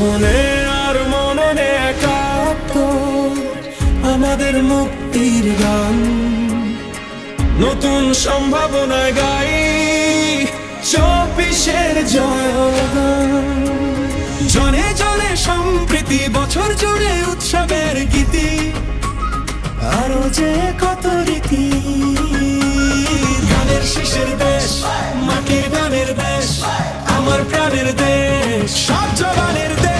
মনে আর মননে একাত্তর আমাদের মুক্তির গান, নতুন সম্ভাবনায় গাই 24-এর জয়গান। জনে জনে সম্প্রীতি, বছর জুড়ে উৎসবের গীতি, আরো যে কত রীতি। গানের শিশের দেশ, মাটির গানের দেশ, আমার প্রাণের দেশ, সব জবানের দেশ।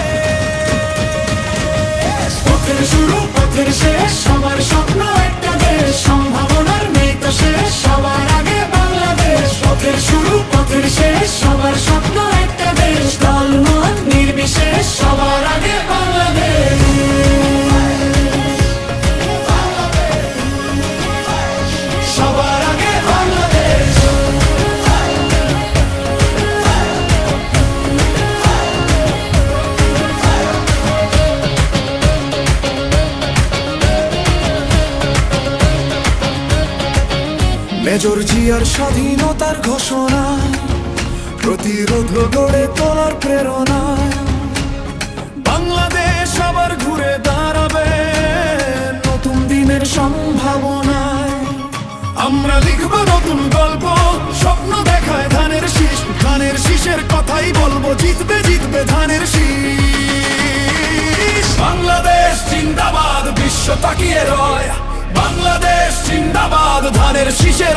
পথের শুরু পথের শেষ, সবার স্বপ্ন একটা দেশ, সম্ভাবনার নেই তো শেষ, সবার আগে বাংলাদেশ। পথের শুরু পথের শেষ, সবার স্বপ্ন একটা দেশ, দল মত নির্বিশেষ, সবার আগে বাংলাদেশ। সবার আগে বাংলাদেশ। মেজর জিয়ার স্বাধীনতার ঘোষণা, প্রতিরোধ গড়ে তোলার প্রেরণা, বাংলাদেশ আবার ঘুরে দাঁড়াবে নতুন দিনের সম্ভাবনায়। আমরা লিখব নতুন গল্প, স্বপ্ন দেখায় ধানের শীষ, ধানের শীষের কথাই বলবো, জিতবে জিতবে ধানের শীষ। বাংলাদেশ জিন্দাবাদ, বিশ্ব তাকিয়ে রয়, বাংলাদেশ জিন্দাবাদ, ধানের শীষের